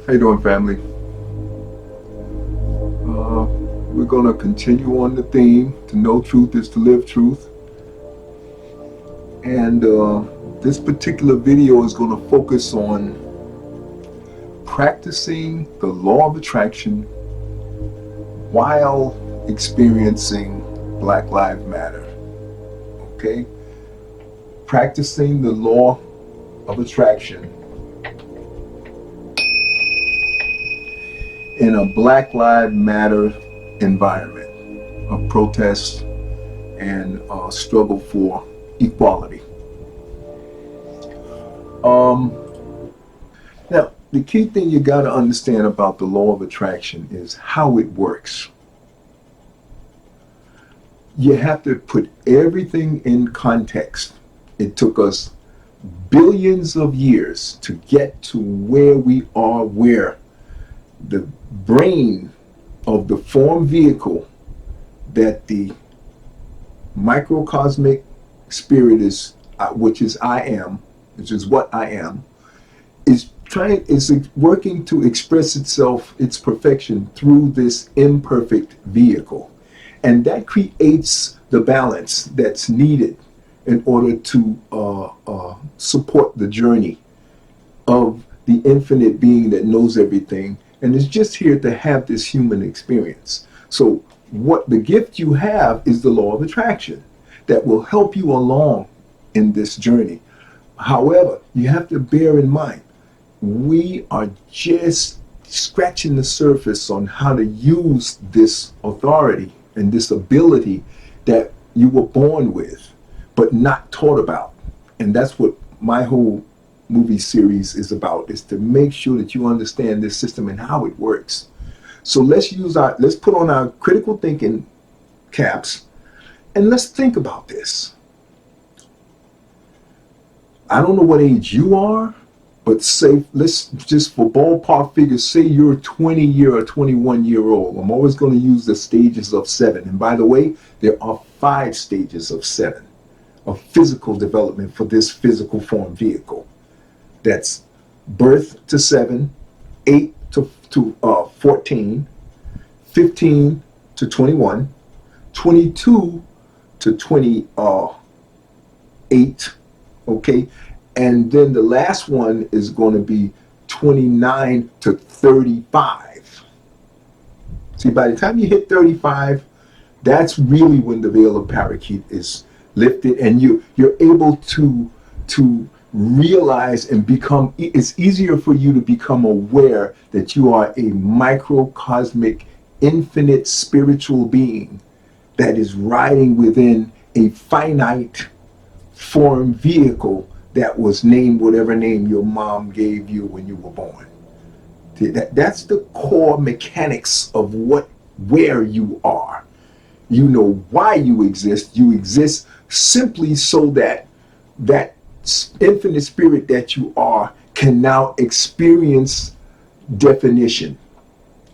How you doing, family? We're going to continue on the theme to know truth is to live truth. And this particular video is going to focus on practicing the law of attraction while experiencing Black Lives Matter. Okay? Practicing the law of attraction in a Black Lives Matter environment of protest and struggle for equality. Now, the key thing you got to understand about the law of attraction is how it works. You have to put everything in context. It took us billions of years to get to where we are, where the brain of the form vehicle that the microcosmic spirit is, which is I am, which is what I am, is working to express itself, its perfection, through this imperfect vehicle. And that creates the balance that's needed in order to support the journey of the infinite being that knows everything and is just here to have this human experience. So what the gift you have is the law of attraction that will help you along in this journey. However, you have to bear in mind, we are just scratching the surface on how to use this authority and this ability that you were born with, but not taught about. And that's what my whole movie series is about, is to make sure that you understand this system and how it works. So let's put on our critical thinking caps and let's think about this. I don't know what age you are, but say, let's just for ballpark figures, say you're a 20-year or 21-year-old. I'm always going to use the stages of 7. And by the way, there are 5 stages of 7 of physical development for this physical form vehicle. That's birth to 7, 8 to 14, 15 to 21, 22 to 28, okay? And then the last one is going to be 29 to 35. See, by the time you hit 35, that's really when the veil of parakeet is lifted and you're able to realize and become, it's easier for you to become aware that you are a microcosmic, infinite spiritual being that is riding within a finite form vehicle that was named whatever name your mom gave you when you were born. That's the core mechanics of where you are. You know why you exist. You exist simply so that that infinite spirit that you are can now experience definition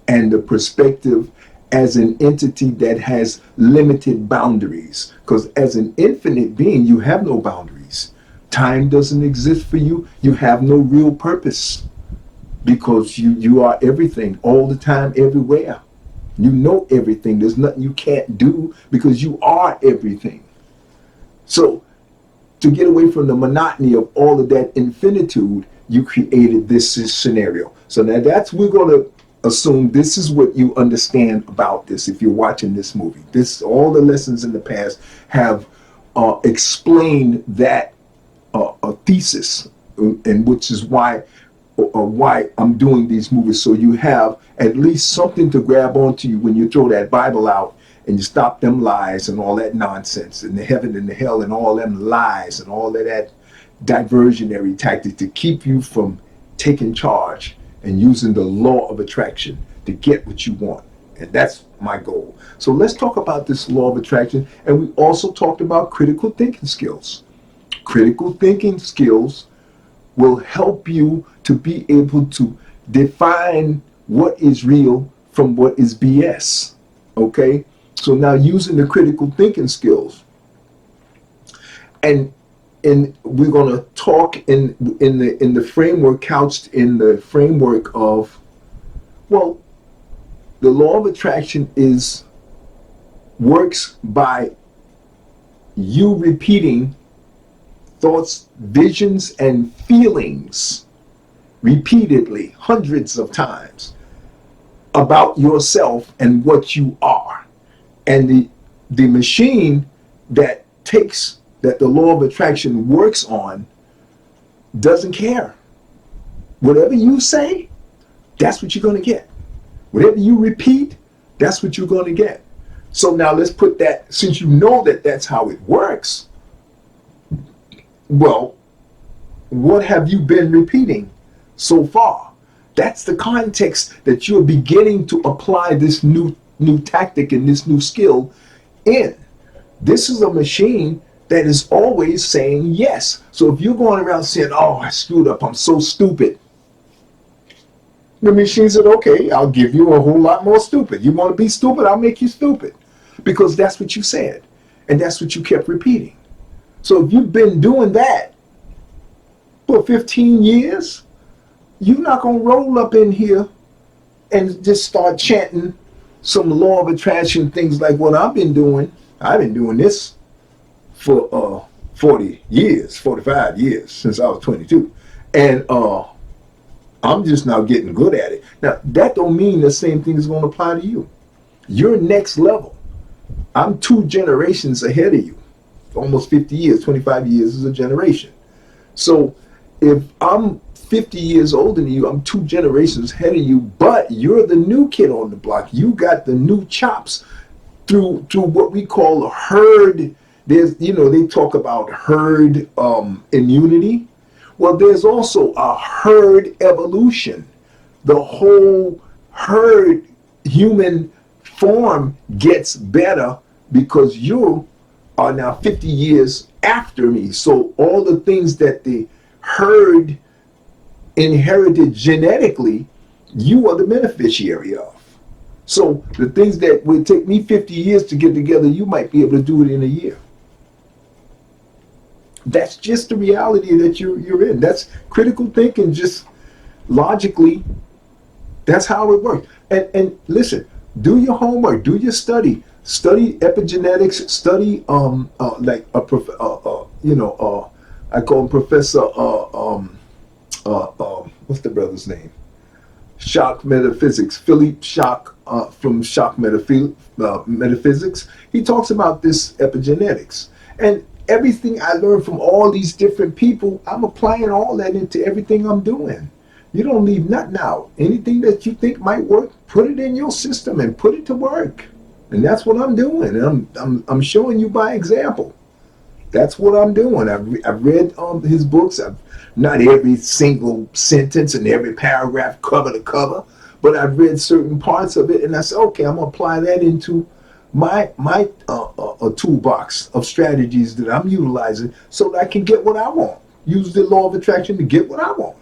and the perspective as an entity that has limited boundaries. Because as an infinite being, you have no boundaries. Time doesn't exist for you. You have no real purpose because you are everything all the time, everywhere. You know everything. There's nothing you can't do because you are everything. So to get away from the monotony of all of that infinitude, you created this scenario. So now we're going to assume this is what you understand about this if you're watching this movie. All the lessons in the past have explained that a thesis, and which is why I'm doing these movies, so you have at least something to grab onto you when you throw that Bible out and you stop them lies and all that nonsense and the heaven and the hell and all them lies and all of that diversionary tactic to keep you from taking charge and using the law of attraction to get what you want. And that's my goal. So let's talk about this law of attraction. And we also talked about critical thinking skills. Critical thinking skills will help you to be able to define what is real from what is BS. Okay? So now using the critical thinking skills. And and we're going to talk in the framework, couched in the framework of, well, the law of attraction is works by you repeating thoughts, visions, and feelings repeatedly, hundreds of times, about yourself and what you are. And the machine that the law of attraction works on doesn't care. Whatever you say, that's what you're going to get. Whatever you repeat, that's what you're going to get. So now let's put that, since you know that that's how it works, well, what have you been repeating so far? That's the context that you're beginning to apply this new tactic and this new skill in. This is a machine that is always saying yes. So if you're going around saying, oh, I screwed up, I'm so stupid, the machine said, okay, I'll give you a whole lot more stupid. You want to be stupid? I'll make you stupid. Because that's what you said. And that's what you kept repeating. So if you've been doing that for 15 years, you're not going to roll up in here and just start chanting some law of attraction things like what I've been doing. I've been doing this for 40 years, 45 years, since I was 22. And I'm just now getting good at it. Now, that don't mean the same thing is going to apply to you. You're next level. I'm 2 generations ahead of you. Almost 50 years, 25 years is a generation. So if I'm 50 years older than you, I'm 2 generations ahead of you, but you're the new kid on the block. You got the new chops through what we call a herd. There's, they talk about herd immunity. Well, there's also a herd evolution. The whole herd human form gets better because you are now 50 years after me. So all the things that the herd inherited genetically, you are the beneficiary of. So the things that would take me 50 years to get together, you might be able to do it in a year. That's just the reality that you're in. That's critical thinking, just logically. That's how it works. And listen, do your homework, do your study epigenetics, study like a I call him Professor what's the brother's name? Shock Metaphysics, Philippe Shock from Shock Metaphysics. He talks about this epigenetics. And everything I learned from all these different people, I'm applying all that into everything I'm doing. You don't leave nothing out. Anything that you think might work, put it in your system and put it to work. And that's what I'm doing. And I'm showing you by example. That's what I'm doing. I've read his books. I've not every single sentence and every paragraph cover to cover, but I've read certain parts of it, and I said, okay, I'm gonna apply that into my toolbox of strategies that I'm utilizing so that I can get what I want. Use the law of attraction to get what I want.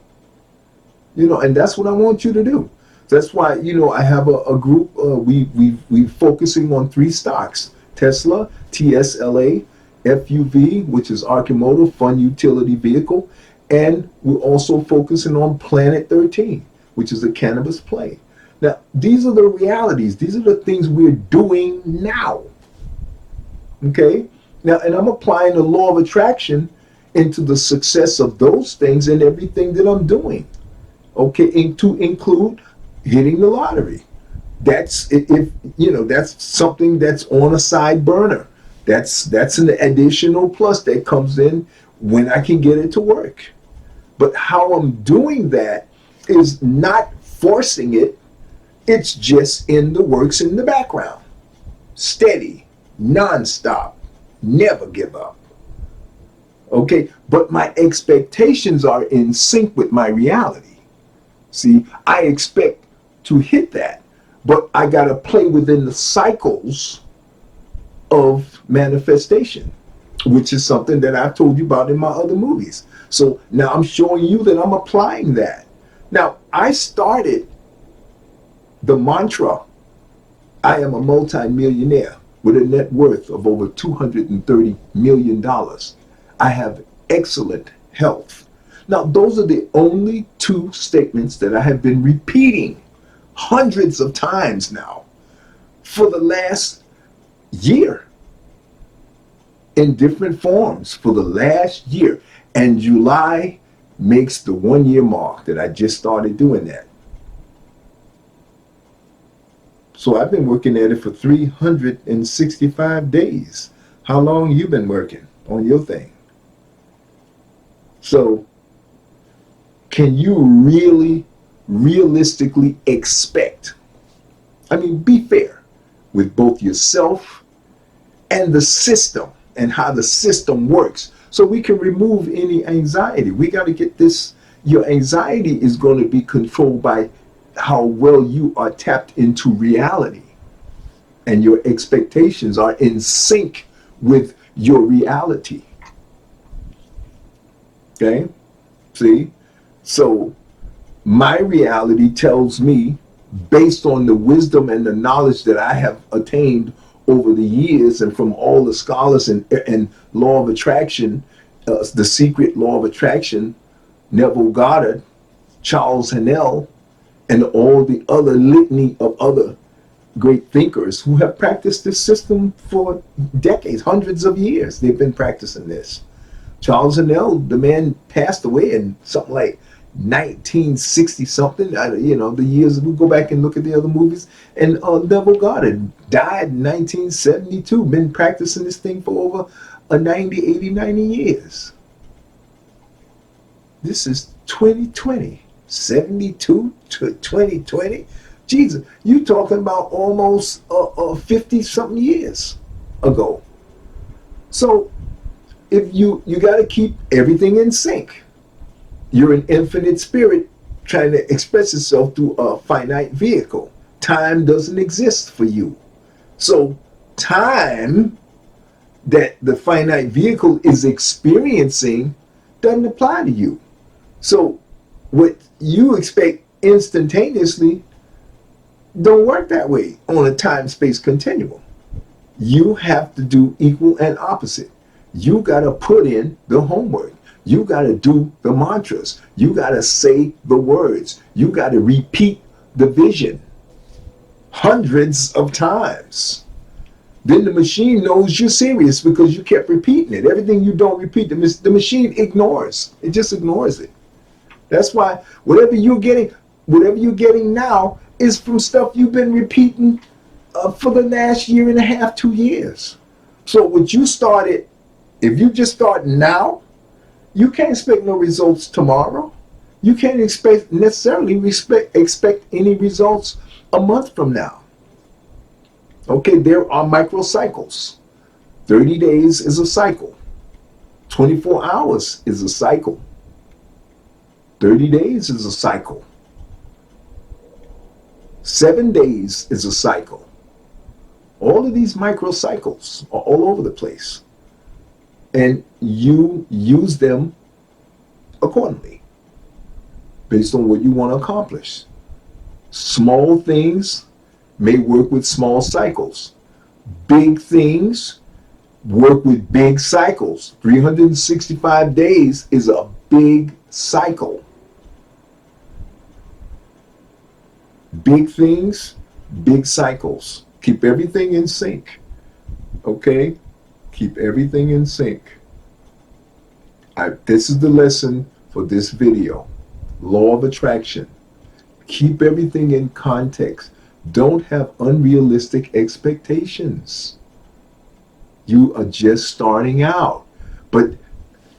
And that's what I want you to do. That's why, I have a group. We focusing on 3 stocks: Tesla, TSLA, FUV, which is Archimoto Fun Utility Vehicle, and we're also focusing on Planet 13, which is a cannabis play. Now, these are the realities. These are the things we're doing now. Okay? Now, and I'm applying the law of attraction into the success of those things and everything that I'm doing. Okay, and to include hitting the lottery. That's that's something that's on a side burner. That's an additional plus that comes in when I can get it to work. But how I'm doing that is not forcing it. It's just in the works in the background. Steady, nonstop, never give up. Okay, but my expectations are in sync with my reality. See, I expect to hit that, but I got to play within the cycles of manifestation, which is something that I've told you about in my other movies. So now I'm showing you that I'm applying that. Now, I started the mantra, I am a multi-millionaire with a net worth of over $230 million. I have excellent health. Now, those are the only two statements that I have been repeating hundreds of times now for the last year in different forms for the last year. And July makes the 1 year mark that I just started doing that. So I've been working at it for 365 days. How long you been working on your thing? So can you really realistically expect, I mean, be fair with both yourself and the system and how the system works so we can remove any anxiety. We got to get this. Your anxiety is going to be controlled by how well you are tapped into reality and your expectations are in sync with your reality. Okay? See? So my reality tells me, based on the wisdom and the knowledge that I have attained over the years and from all the scholars and law of attraction, the secret law of attraction, Neville Goddard, Charles Hannell, and all the other litany of other great thinkers who have practiced this system for decades, hundreds of years. They've been practicing this. Charles Hannell, the man passed away in something like 1960 something, you know, the years, we go back and look at the other movies, and Neville Goddard died in 1972, been practicing this thing for over 90, 80, 90 years. This is 2020, 72 to 2020. Jesus, you talking about almost 50 something years ago. So if you got to keep everything in sync. You're an infinite spirit trying to express itself through a finite vehicle. Time doesn't exist for you. So time that the finite vehicle is experiencing doesn't apply to you. So what you expect instantaneously don't work that way on a time-space continuum. You have to do equal and opposite. You got to put in the homework. You got to do the mantras. You got to say the words. You got to repeat the vision hundreds of times. Then the machine knows you're serious because you kept repeating it. Everything you don't repeat, the machine ignores. It just ignores it. That's why whatever you're getting now is from stuff you've been repeating for the last year and a half, 2 years. So what you started, if you just start now, you can't expect no results tomorrow. You can't expect any results a month from now. Okay, there are microcycles. 30 days is a cycle. 24 hours is a cycle. 30 days is a cycle. 7 days is a cycle. All of these microcycles are all over the place. And you use them accordingly based on what you want to accomplish. Small things may work with small cycles. Big things work with big cycles. 365 days is a big cycle. Big things, big cycles. Keep everything in sync. Okay? Keep everything in sync. This is the lesson for this video. Law of attraction. Keep everything in context. Don't have unrealistic expectations. You are just starting out. But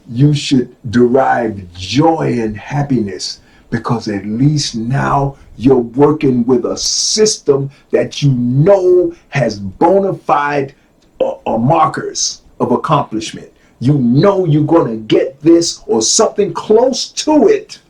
you should derive joy and happiness because at least now you're working with a system that you know has bona fide markers of accomplishment. You know you're going to get this or something close to it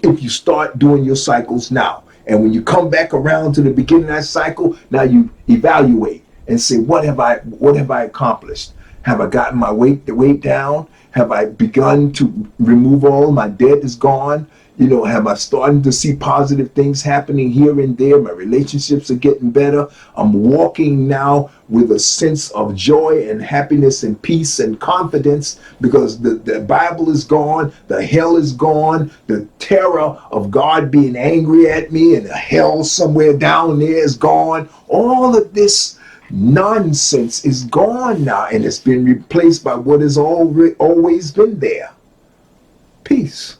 if you start doing your cycles now. And when you come back around to the beginning of that cycle, now you evaluate and say, what have I accomplished? Have I gotten the weight down? Have I begun to remove all my debt is gone? Am I starting to see positive things happening here and there? My relationships are getting better. I'm walking now with a sense of joy and happiness and peace and confidence because the Bible is gone, the hell is gone, the terror of God being angry at me and the hell somewhere down there is gone. All of this nonsense is gone now, and it's been replaced by what has always been there. Peace.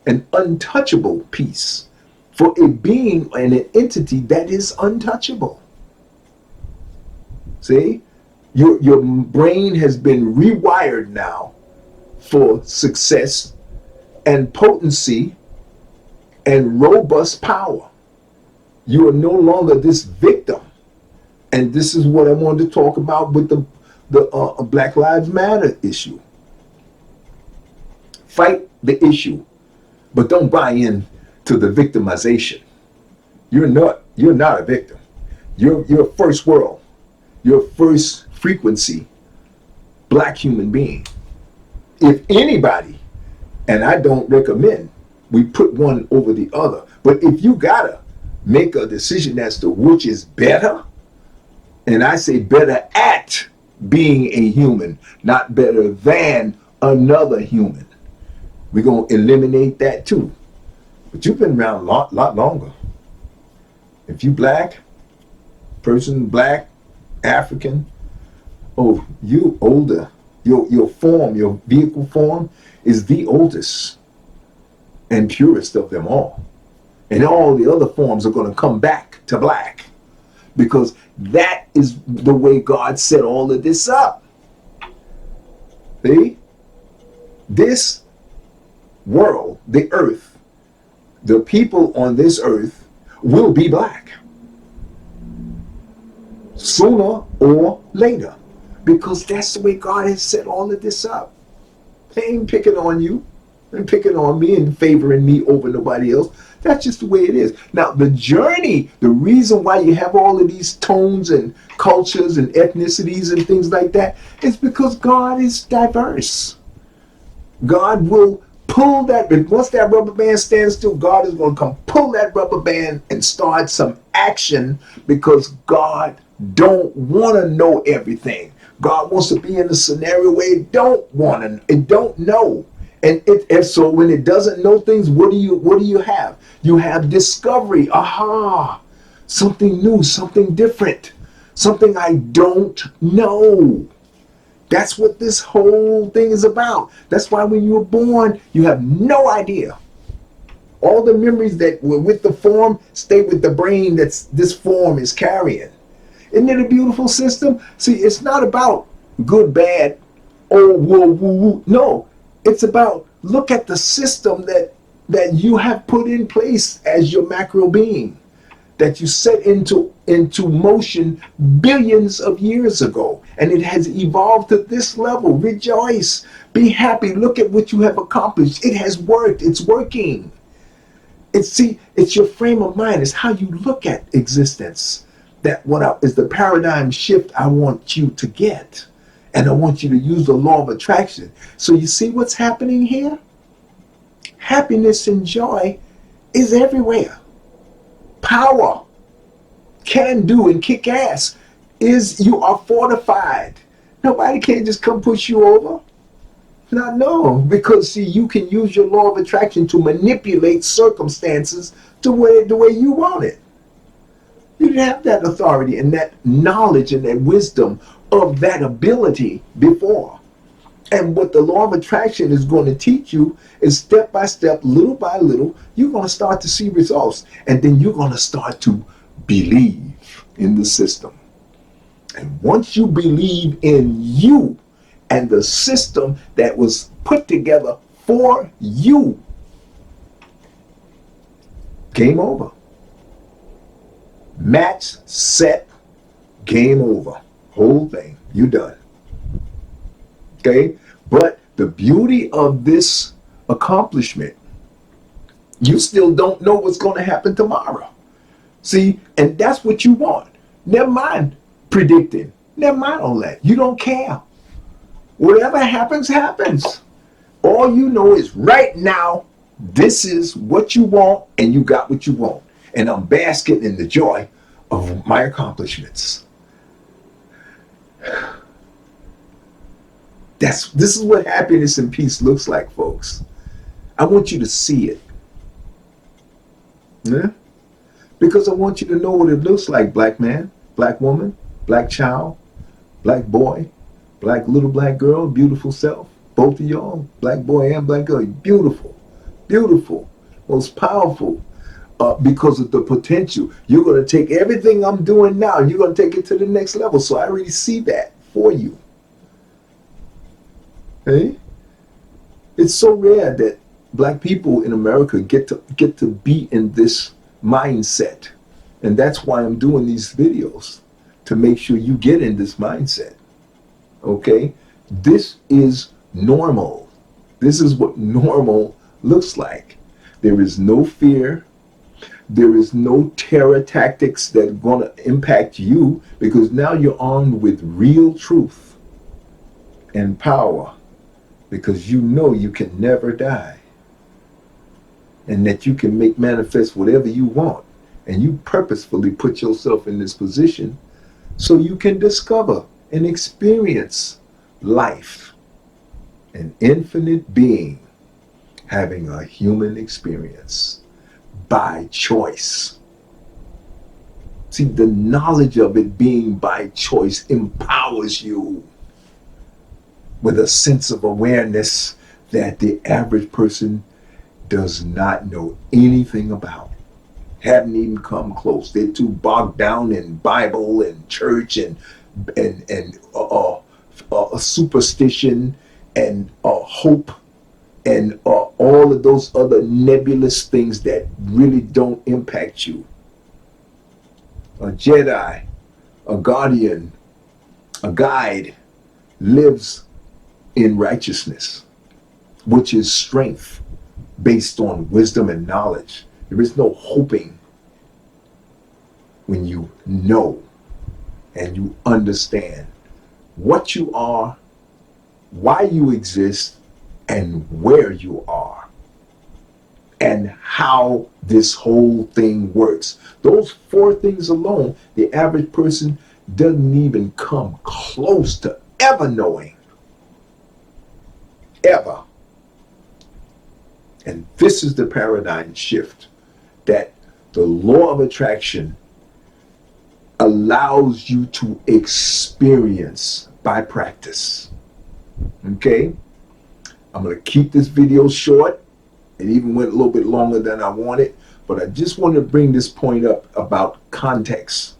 An untouchable peace for a being and an entity that is untouchable. See, your brain has been rewired now for success and potency and robust power. You are no longer this victim. And this is what I wanted to talk about with the Black Lives Matter issue. Fight the issue, but don't buy in to the victimization. You're not a victim. You're first world. You're first frequency black human being. If anybody, and I don't recommend we put one over the other, but if you gotta make a decision as to which is better, and I say better at being a human, not better than another human, we're going to eliminate that too. But you've been around a lot longer. If you black, black, African, oh, you older. Your form, your vehicle form is the oldest and purest of them all. And all the other forms are going to come back to black because that is the way God set all of this up. See? This world, the earth, the people on this earth will be black sooner or later because that's the way God has set all of this up. They ain't picking on you and picking on me and favoring me over nobody else. That's just the way it is. Now, the journey, the reason why you have all of these tones and cultures and ethnicities and things like that is because God is diverse. God will pull that, but once that rubber band stands still, God is going to come pull that rubber band and start some action because God don't want to know everything. God wants to be in a scenario where it don't know. And so when it doesn't know things, what do you have? You have discovery. Aha, something new, something different, something I don't know. That's what this whole thing is about. That's why when you were born, you have no idea. All the memories that were with the form stay with the brain that this form is carrying. Isn't it a beautiful system? See, it's not about good, bad, oh, woo, woo, woo. No, it's about look at the system that you have put in place as your macro being, that you set into motion billions of years ago, and it has evolved to this level. Rejoice, be happy, look at what you have accomplished. It has worked, it's working. It's your frame of mind, it's how you look at existence. That is the paradigm shift I want you to get. And I want you to use the law of attraction. So you see what's happening here? Happiness and joy is everywhere. Power, can do, and kick ass is you are fortified. Nobody can just come push you over. No, because see, you can use your law of attraction to manipulate circumstances to the way you want it. You didn't have that authority and that knowledge and that wisdom of that ability before. And what the law of attraction is going to teach you is step by step, little by little, you're going to start to see results. And then you're going to start to believe in the system. And once you believe in you and the system that was put together for you, game over. Match, set, game over. Whole thing, you done. Okay? But the beauty of this accomplishment, you still don't know what's going to happen tomorrow. See, and that's what you want. Never mind predicting. Never mind all that. You don't care. Whatever happens, happens. All you know is right now, This is what you want, and you got what you want. And I'm basking in the joy of my accomplishments. This is what happiness and peace looks like, folks. I want you to see it. Yeah? Because I want you to know what it looks like, black man, black woman, black child, black boy, black little black girl, beautiful self. Both of y'all, black boy and black girl, beautiful, beautiful, most powerful. Because of the potential. You're going to take everything I'm doing now and you're going to take it to the next level. So I already see that for you. Hey? It's so rare that black people in America get to be in this mindset. And that's why I'm doing these videos, to make sure you get in this mindset. Okay? This is normal. This is what normal looks like. There is no fear. There is no terror tactics that are going to impact you, because now you're armed with real truth and power, because you know you can never die and that you can make manifest whatever you want. And you purposefully put yourself in this position so you can discover and experience life, an infinite being having a human experience. By choice. See, the knowledge of it being by choice empowers you with a sense of awareness that the average person does not know anything about. Haven't even come close. They're too bogged down in Bible and church and superstition and hope and all of those other nebulous things that really don't impact you. A Jedi, a guardian, a guide lives in righteousness, which is strength based on wisdom and knowledge. There is no hoping when you know and you understand what you are, why you exist, and where you are, and how this whole thing works. Those 4 things alone, the average person doesn't even come close to ever knowing. Ever. And this is the paradigm shift that the law of attraction allows you to experience by practice. Okay? I'm going to keep this video short. It even went a little bit longer than I wanted, but I just want to bring this point up about context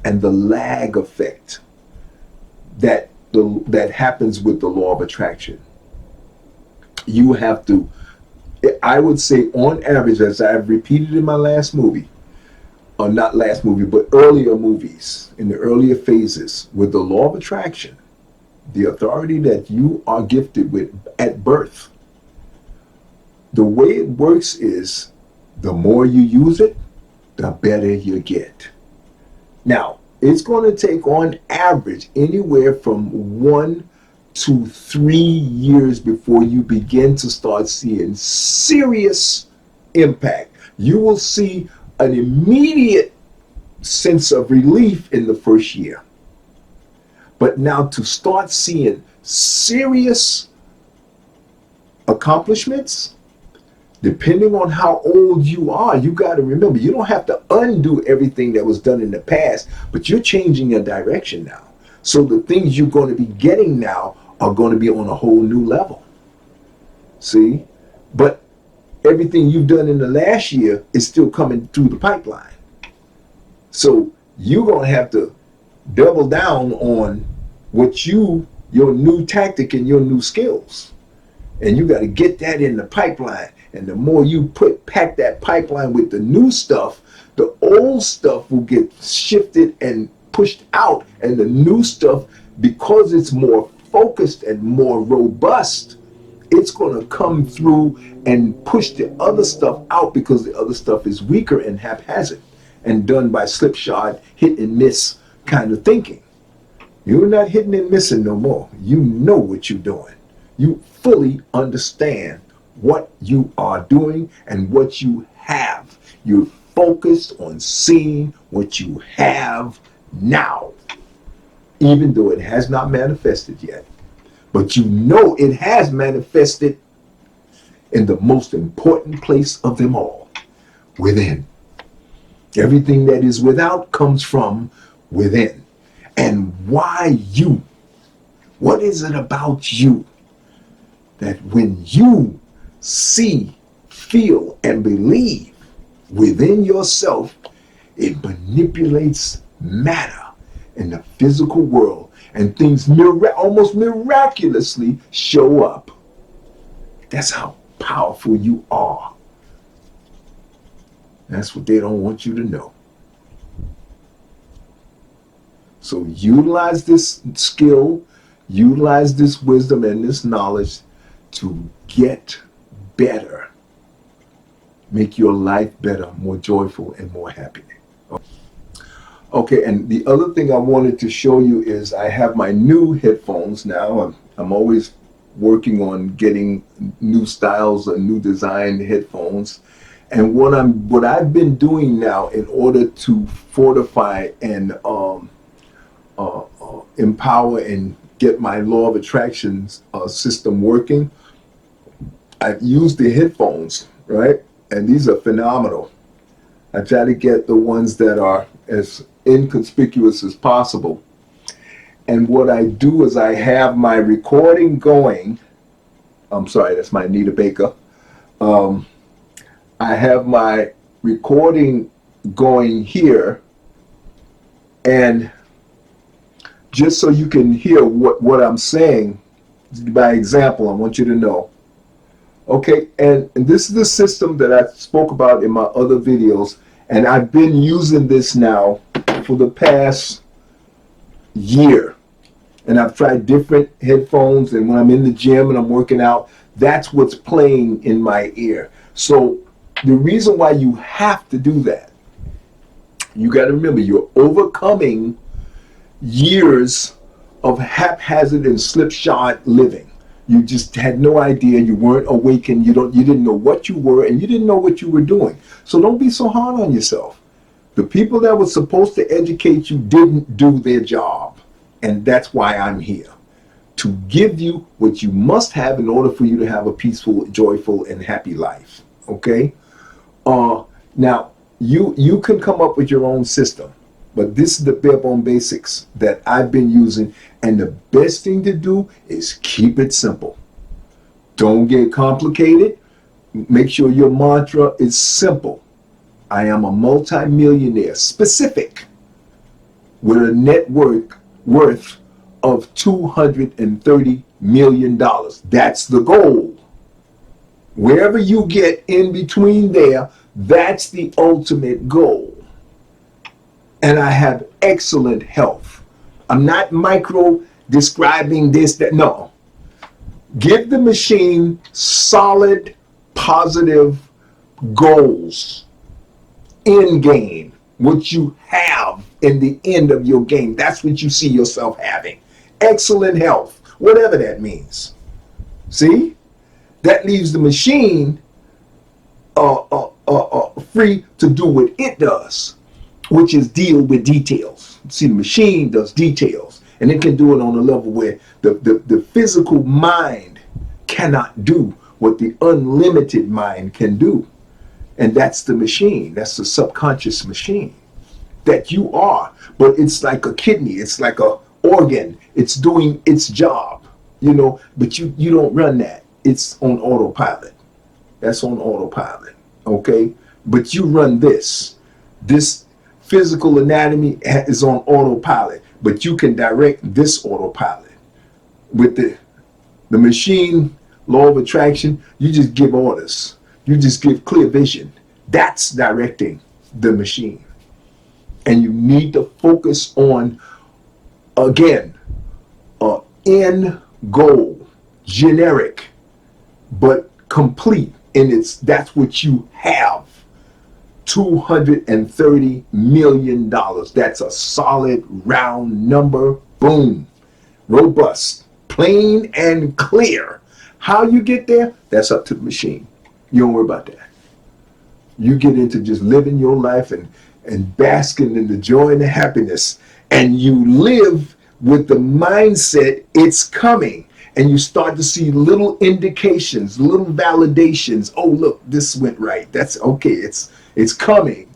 and the lag effect that happens with the law of attraction. You have to, I would say on average, as I've repeated in my last movie, or not last movie, but earlier movies, in the earlier phases, with the law of attraction, the authority that you are gifted with at birth, the way it works is the more you use it, the better you get. Now, it's going to take on average anywhere from 1 to 3 years before you begin to start seeing serious impact. You will see an immediate sense of relief in the first year. But now to start seeing serious accomplishments, depending on how old you are, you got to remember, you don't have to undo everything that was done in the past, but you're changing your direction now. So the things you're going to be getting now are going to be on a whole new level. See? But everything you've done in the last year is still coming through the pipeline. So you're going to have to double down on your new tactic and your new skills. And you got to get that in the pipeline. And the more you pack that pipeline with the new stuff, the old stuff will get shifted and pushed out. And the new stuff, because it's more focused and more robust, it's going to come through and push the other stuff out, because the other stuff is weaker and haphazard and done by slipshod, hit and miss kind of thinking. You're not hitting and missing no more. You know what you're doing. You fully understand what you are doing and what you have. You're focused on seeing what you have now, even though it has not manifested yet. But you know it has manifested in the most important place of them all, within. Everything that is without comes from within. And why you? What is it about you that when you see, feel, and believe within yourself, it manipulates matter in the physical world, and things almost miraculously show up? That's how powerful you are. That's what they don't want you to know. So utilize this skill, utilize this wisdom and this knowledge to get better. Make your life better, more joyful, and more happy. Okay, and the other thing I wanted to show you is I have my new headphones now. I'm always working on getting new styles and new design headphones. And what I've been doing now in order to fortify and empower and get my law of attraction system working, I've used the headphones, right? And these are phenomenal. I try to get the ones that are as inconspicuous as possible. And what I do is I have my recording going. I'm sorry, that's my Anita Baker. I have my recording going here, and just so you can hear what I'm saying, by example, I want you to know. Okay, and this is the system that I spoke about in my other videos, and I've been using this now for the past year. And I've tried different headphones, and when I'm in the gym and I'm working out, that's what's playing in my ear. So the reason why you have to do that, you got to remember, you're overcoming years of haphazard and slipshod living. You just had no idea. You weren't awakened. You didn't know what you were, and you didn't know what you were doing. So don't be so hard on yourself. The people that were supposed to educate you didn't do their job, and that's why I'm here, to give you what you must have in order for you to have a peaceful, joyful, and happy life. Okay. Now you can come up with your own system, but this is the bare bone basics that I've been using. And the best thing to do is keep it simple. Don't get complicated. Make sure your mantra is simple. I am a multi-millionaire, specific, with a net worth of $230 million. That's the goal. Wherever you get in between there, that's the ultimate goal. And I have excellent health. I'm not micro describing this, that, no. Give the machine solid, positive goals in game. What you have in the end of your game, that's what you see yourself having. Excellent health, whatever that means. See? That leaves the machine free to do what it does, which is deal with details. See, the machine does details, and it can do it on a level where the physical mind cannot do what the unlimited mind can do. And that's the machine. That's the subconscious machine that you are. But it's like a kidney. It's like a organ. It's doing its job, but you don't run that. It's on autopilot. That's on autopilot. Okay. But you run this physical anatomy is on autopilot, but you can direct this autopilot. With the machine law of attraction, you just give orders. You just give clear vision. That's directing the machine. And you need to focus on, again, end goal, generic, but complete. And that's what you have. $230 million. That's a solid round number. Boom. Robust, plain and clear. How you get there, that's up to the machine. You don't worry about that. You get into just living your life and basking in the joy and the happiness. And you live with the mindset it's coming. And you start to see little indications, little validations. Oh, look, this went right. That's okay. It's coming.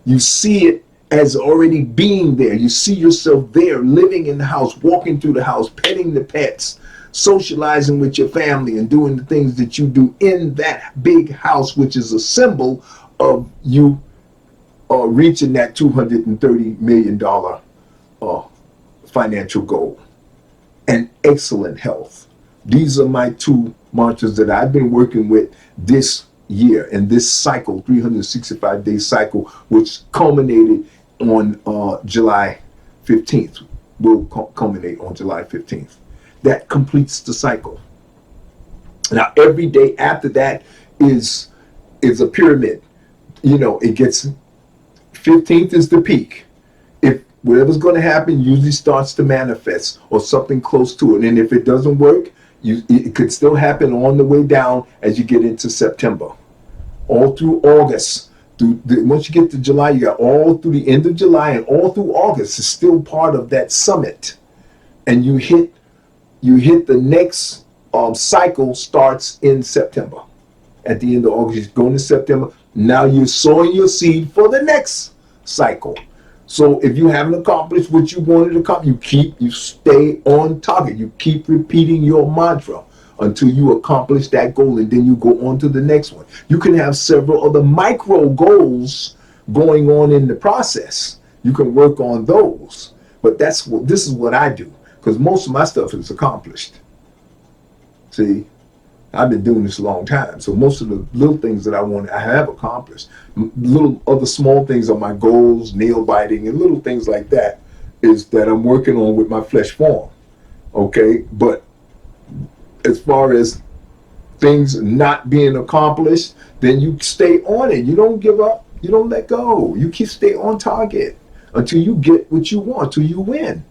You see it as already being there. You see yourself there, living in the house, walking through the house, petting the pets, socializing with your family, and doing the things that you do in that big house, which is a symbol of you reaching that $230 million financial goal. And excellent health. These are my two mantras that I've been working with this year and this cycle, 365-day cycle, which culminated on July 15th. Will culminate on July 15th. That completes the cycle. Now, every day after that is a pyramid. You know, it gets 15th is the peak. If whatever's going to happen usually starts to manifest or something close to it. And if it doesn't work, it could still happen on the way down as you get into September. All through August. Once you get to July, you got all through the end of July and all through August is still part of that summit. And you hit the next cycle starts in September. At the end of August, you're going to September. Now you're sowing your seed for the next cycle. So if you haven't accomplished what you wanted to accomplish, you stay on target. You keep repeating your mantra until you accomplish that goal, and then you go on to the next one. You can have several other micro goals going on in the process. You can work on those. But this is what I do, because most of my stuff is accomplished. See? I've been doing this a long time, so most of the little things that I have accomplished. Little other small things are my goals, nail biting, and little things like that is that I'm working on with my flesh form. Okay, but as far as things not being accomplished, then you stay on it. You don't give up. You don't let go. You stay on target until you get what you want, till you win.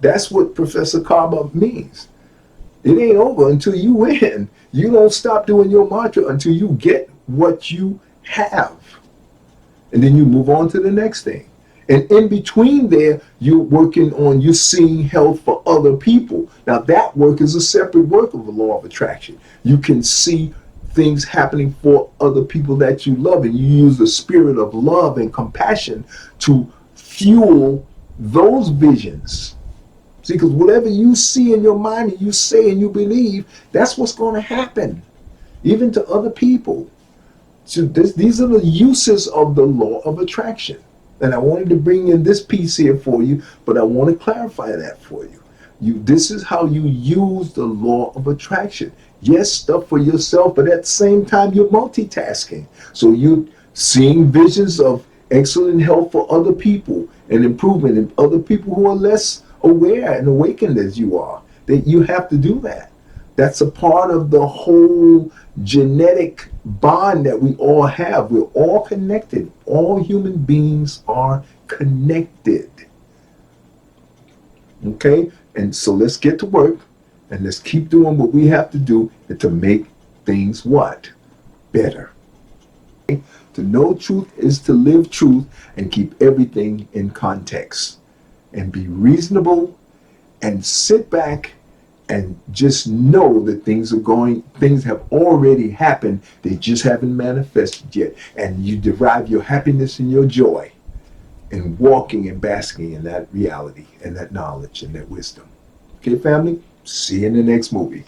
That's what Professor Karma means. It ain't over until you win. You don't stop doing your mantra until you get what you have. And then you move on to the next thing. And in between there, you're seeing health for other people. Now that work is a separate work of the law of attraction. You can see things happening for other people that you love, and you use the spirit of love and compassion to fuel those visions. See, because whatever you see in your mind and you say and you believe, that's what's going to happen, even to other people. So these are the uses of the law of attraction. And I wanted to bring in this piece here for you, but I want to clarify that for you. This is how you use the law of attraction. Yes, stuff for yourself, but at the same time, you're multitasking. So you're seeing visions of excellent health for other people and improvement in other people who are less aware and awakened as you are. That you have to do that. That's a part of the whole genetic bond that we all have. We're all connected. All human beings are connected. Okay? And so let's get to work and let's keep doing what we have to do to make things what? Better. Okay? To know truth is to live truth and keep everything in context. And be reasonable and sit back and just know that things have already happened. They just haven't manifested yet. And you derive your happiness and your joy in walking and basking in that reality and that knowledge and that wisdom. Okay, family? See you in the next movie.